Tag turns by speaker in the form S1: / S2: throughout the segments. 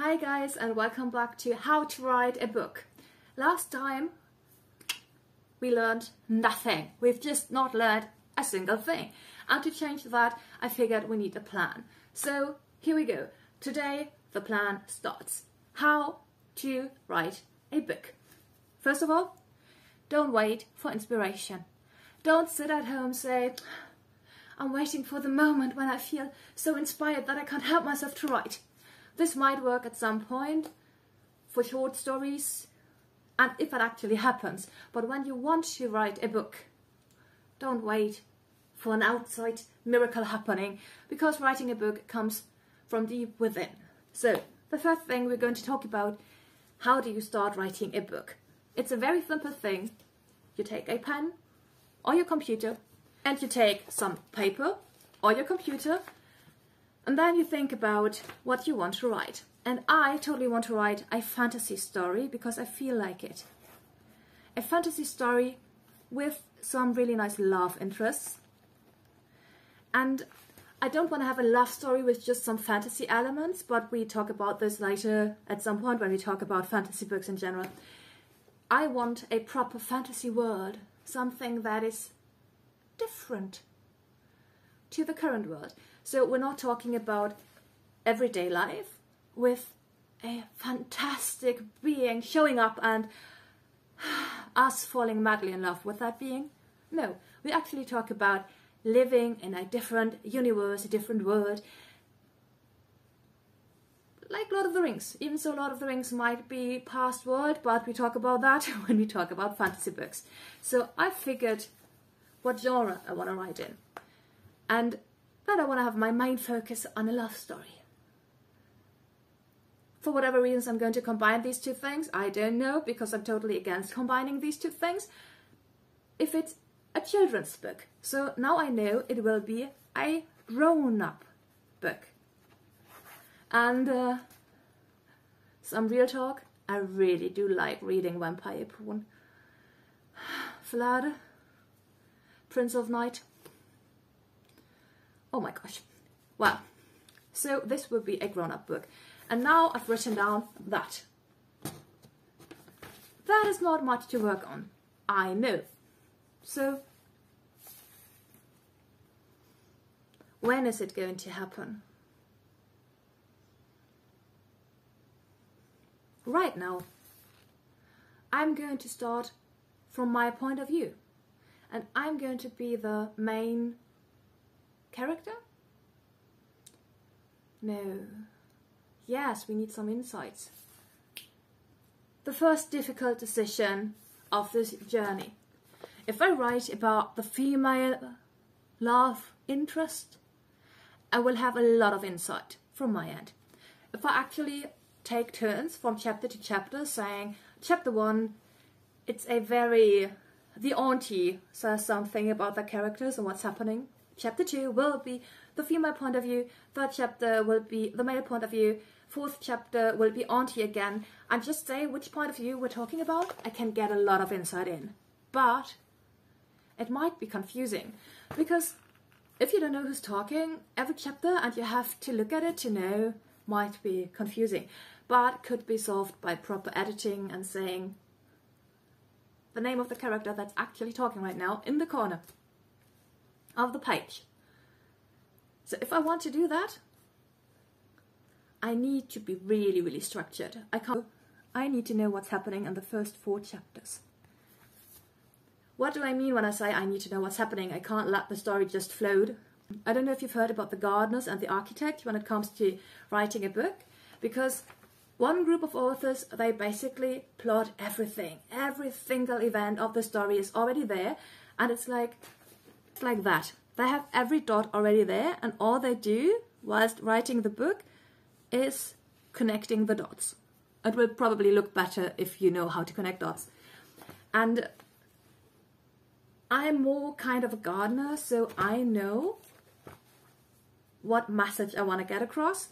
S1: Hi guys, and welcome back to How to Write a Book. Last time we learned nothing. We've just not learned a single thing. And to change that, I figured we need a plan. So here we go. Today the plan starts. How to write a book. First of all, don't wait for inspiration. Don't sit at home and say, I'm waiting for the moment when I feel so inspired that I can't help myself to write. This might work at some point for short stories, and if it actually happens. But when you want to write a book, don't wait for an outside miracle happening, because writing a book comes from deep within. So the first thing we're going to talk about, how do you start writing a book? It's a very simple thing. You take a pen or your computer, and you take some paper or your computer, and then you think about what you want to write. And I totally want to write a fantasy story because I feel like it. A fantasy story with some really nice love interests. And I don't want to have a love story with just some fantasy elements, but we talk about this later at some point when we talk about fantasy books in general. I want a proper fantasy world, something that is different to the current world. So we're not talking about everyday life with a fantastic being showing up and us falling madly in love with that being. No, we actually talk about living in a different universe, a different world. Like Lord of the Rings. Even so, Lord of the Rings might be past world, but we talk about that when we talk about fantasy books. So I figured what genre I want to write in. And then I want to have my main focus on a love story. For whatever reasons, I'm going to combine these two things. I don't know, because I'm totally against combining these two things. If it's a children's book. So now I know it will be a grown-up book. And some real talk, I really do like reading vampire porn. Vlad, Prince of Night. Oh my gosh. Well, so this will be a grown-up book. And now I've written down that. That is not much to work on. I know. So, when is it going to happen? Right now. I'm going to start from my point of view. And I'm going to be the main character? No. Yes, we need some insights. The first difficult decision of this journey. If I write about the female love interest, I will have a lot of insight from my end. If I actually take turns from chapter to chapter, saying, chapter 1, it's a very... the auntie says something about the characters and what's happening. Chapter 2 will be the female point of view. Third chapter will be the male point of view. Fourth chapter will be auntie again. And just say which point of view we're talking about. I can get a lot of insight in. But it might be confusing. Because if you don't know who's talking, every chapter and you have to look at it to know might be confusing. But could be solved by proper editing and saying the name of the character that's actually talking right now in the corner of the page. So if I want to do that, I need to be really, really structured. I need to know what's happening in the first 4 chapters. What do I mean when I say I need to know what's happening? I can't let the story just float. I don't know if you've heard about the gardeners and the architect when it comes to writing a book, because one group of authors, they basically plot everything. Every single event of the story is already there, and it's like that. They have every dot already there, and all they do whilst writing the book is connecting the dots. It will probably look better if you know how to connect dots. And I'm more kind of a gardener, so I know what message I want to get across.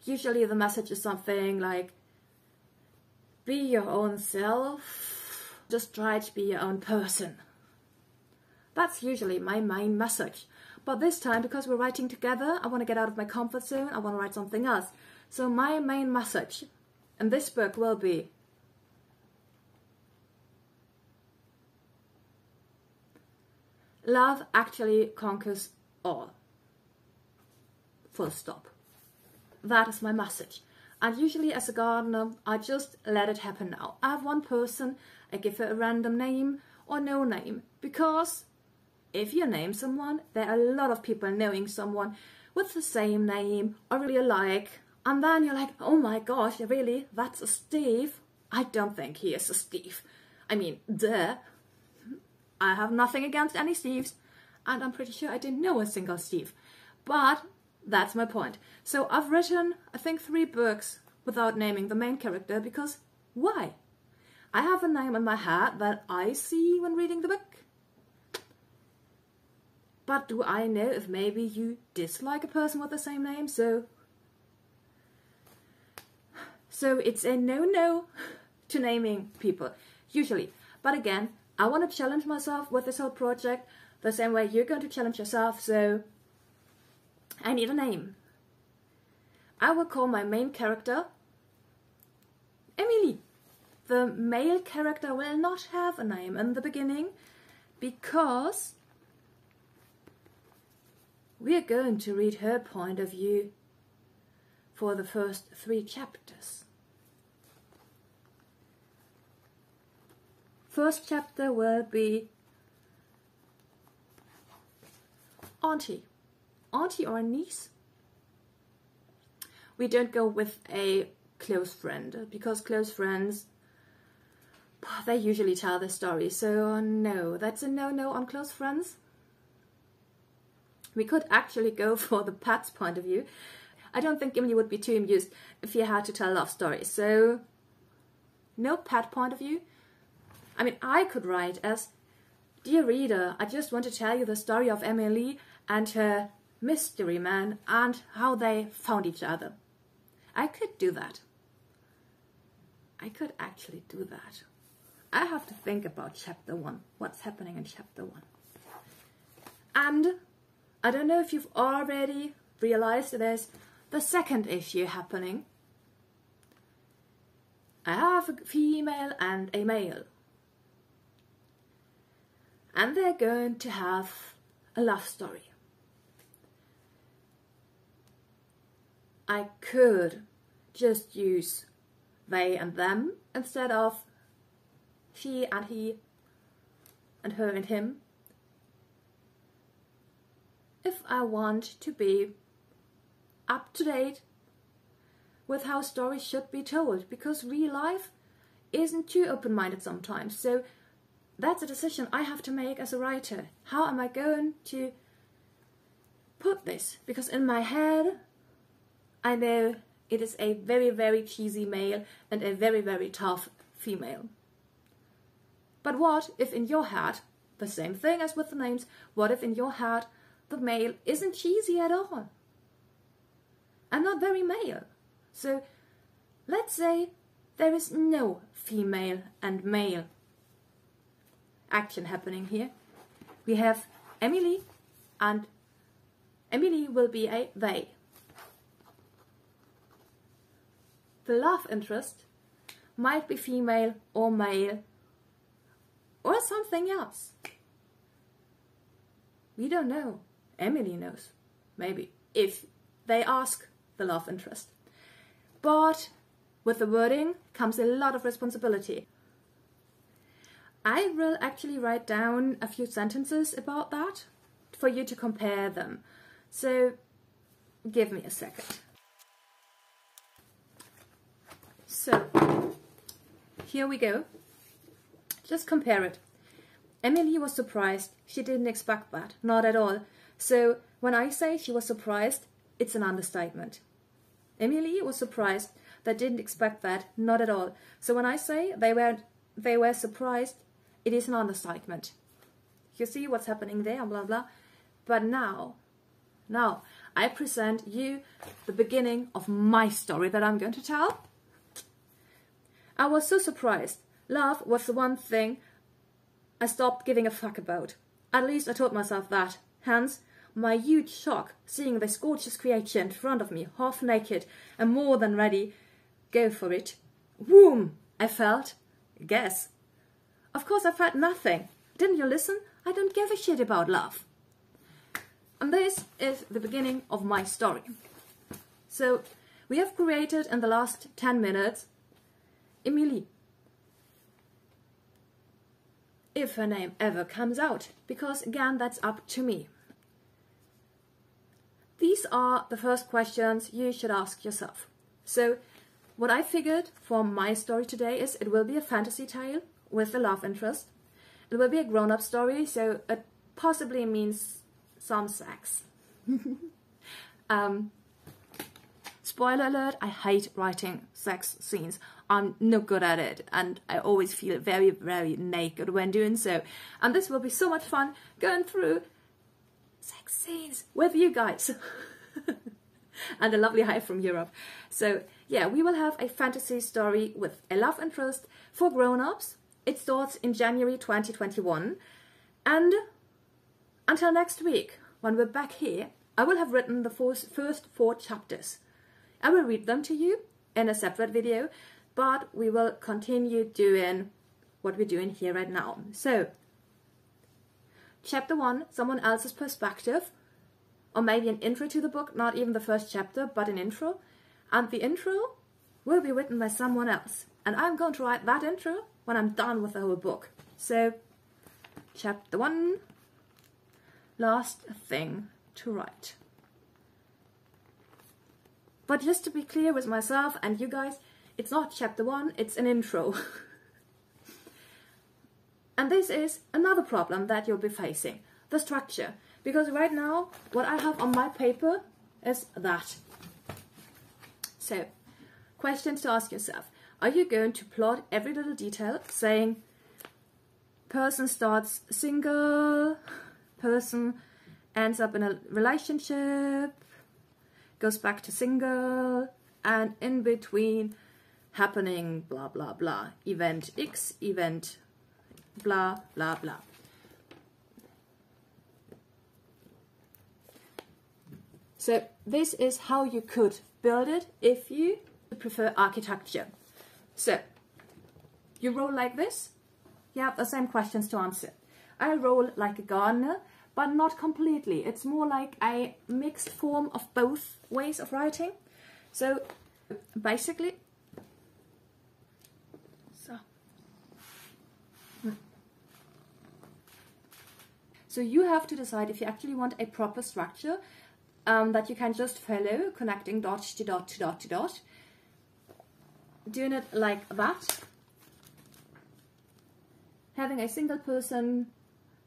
S1: Usually the message is something like, be your own self, just try to be your own person. That's usually my main message. But this time, because we're writing together, I want to get out of my comfort zone. I want to write something else. So my main message in this book will be: love actually conquers all. Full stop. That is my message. And usually as a gardener, I just let it happen now. I have one person, I give her a random name or no name. Because if you name someone, there are a lot of people knowing someone with the same name or really alike. And then you're like, oh my gosh, really? That's a Steve? I don't think he is a Steve. I mean, duh. I have nothing against any Steves. And I'm pretty sure I didn't know a single Steve. But that's my point. So I've written, I think, 3 books without naming the main character, because why? I have a name in my head that I see when reading the book. But do I know if maybe you dislike a person with the same name? So it's a no-no to naming people, usually. But again, I want to challenge myself with this whole project the same way you're going to challenge yourself, so I need a name. I will call my main character Emily. The male character will not have a name in the beginning because we are going to read her point of view for the first 3 chapters. First chapter will be auntie. Auntie or niece. We don't go with a close friend, because close friends, they usually tell their story. So no, that's a no-no on close friends. We could actually go for the pet's point of view. I don't think Emily would be too amused if you had to tell love stories. So no pet point of view. I mean, I could write as, dear reader, I just want to tell you the story of Emily and her mystery man and how they found each other. I could do that. I could actually do that. I have to think about chapter 1. What's happening in chapter 1? And I don't know if you've already realized there's the second issue happening. I have a female and a male. And they're going to have a love story. I could just use they and them instead of she and he and her and him, if I want to be up to date with how stories should be told, because real life isn't too open-minded sometimes. So that's a decision I have to make as a writer. How am I going to put this? Because in my head, I know it is a very, very cheesy male and a very, very tough female. But what if in your head, the same thing as with the names, what if in your head the male isn't cheesy at all? I'm not very male. So let's say there is no female and male action happening here. We have Emily, and Emily will be a they. The love interest might be female or male or something else. We don't know. Emily knows, maybe, if they ask the love interest. But with the wording comes a lot of responsibility. I will actually write down a few sentences about that for you to compare them. So give me a second. So here we go. Just compare it. Emily was surprised. She didn't expect that. Not at all. So when I say she was surprised, it's an understatement. Emily was surprised. They didn't expect that. Not at all. So when I say they were surprised, it is an understatement. You see what's happening there, blah, blah. But now I present you the beginning of my story that I'm going to tell. I was so surprised. Love was the one thing I stopped giving a fuck about. At least I told myself that. Hence, my huge shock seeing this gorgeous creature in front of me, half naked and more than ready, go for it. Whoom! I felt. Guess. Of course I felt nothing. Didn't you listen? I don't give a shit about love. And this is the beginning of my story. So, we have created in the last 10 minutes Emilie. If her name ever comes out, because again, that's up to me. These are the first questions you should ask yourself. So, what I figured for my story today is it will be a fantasy tale with a love interest. It will be a grown-up story, so it possibly means some sex. Spoiler alert, I hate writing sex scenes. I'm no good at it, and I always feel very, very naked when doing so. And this will be so much fun going through sex scenes with you guys. And a lovely hi from Europe. So yeah, we will have a fantasy story with a love interest for grown-ups. It starts in January 2021. And until next week, when we're back here, I will have written the first 4 chapters. I will read them to you in a separate video, but we will continue doing what we're doing here right now. So, chapter 1, someone else's perspective, or maybe an intro to the book, not even the first chapter, but an intro. And the intro will be written by someone else. And I'm going to write that intro when I'm done with the whole book. So, chapter 1, last thing to write. But just to be clear with myself and you guys, it's not chapter 1, it's an intro. And this is another problem that you'll be facing, the structure. Because right now, what I have on my paper is that. So, questions to ask yourself. Are you going to plot every little detail, saying, person starts single, person ends up in a relationship, goes back to single, and in between happening blah blah blah, event X, event blah blah blah. So this is how you could build it if you prefer architecture. So you roll like this, you have the same questions to answer. I roll like a gardener, but not completely. It's more like a mixed form of both ways of writing. So basically, so you have to decide if you actually want a proper structure that you can just follow, connecting dot to dot to dot to dot. Doing it like that. Having a single person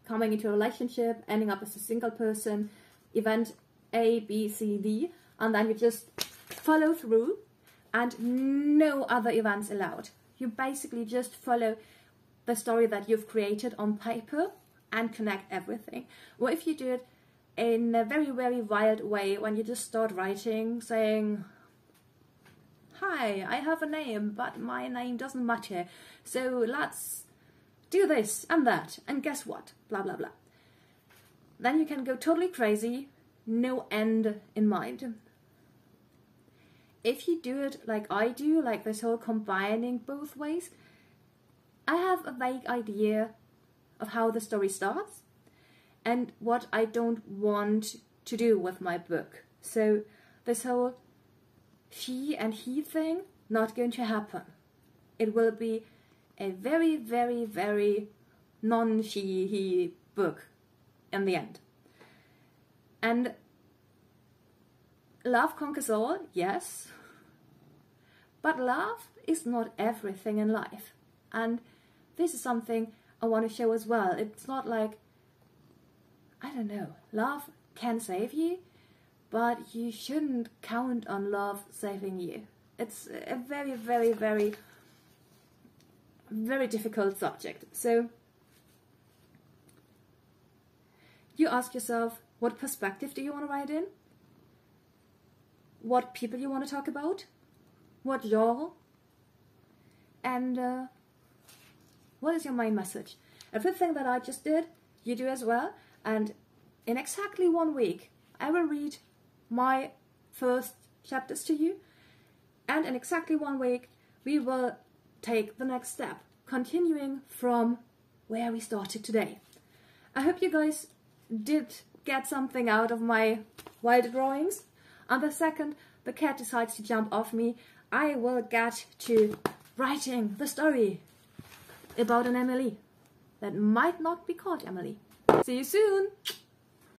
S1: coming into a relationship, ending up as a single person, event A, B, C, D, and then you just follow through and no other events allowed. You basically just follow the story that you've created on paper and connect everything. Or if you do it in a very, very wild way, when you just start writing, saying, hi, I have a name, but my name doesn't matter, so let's do this and that, and guess what, blah blah blah. Then you can go totally crazy, no end in mind. If you do it like I do, like this whole combining both ways, I have a vague idea of how the story starts and what I don't want to do with my book. So this whole she and he thing, not going to happen. It will be a very, very, very non-she-he book in the end. And love conquers all, yes. But love is not everything in life. And this is something I want to show as well. It's not like, I don't know, love can save you, but you shouldn't count on love saving you. It's a very, very, very, very difficult subject. So you ask yourself, what perspective do you want to write in? What people you want to talk about? What genre? And what is your main message? Everything that I just did, you do as well. And in exactly 1 week, I will read my first chapters to you, and in exactly 1 week, we will take the next step, continuing from where we started today. I hope you guys did get something out of my wild drawings. And the second the cat decides to jump off me, I will get to writing the story about an Emily that might not be called Emily. See you soon!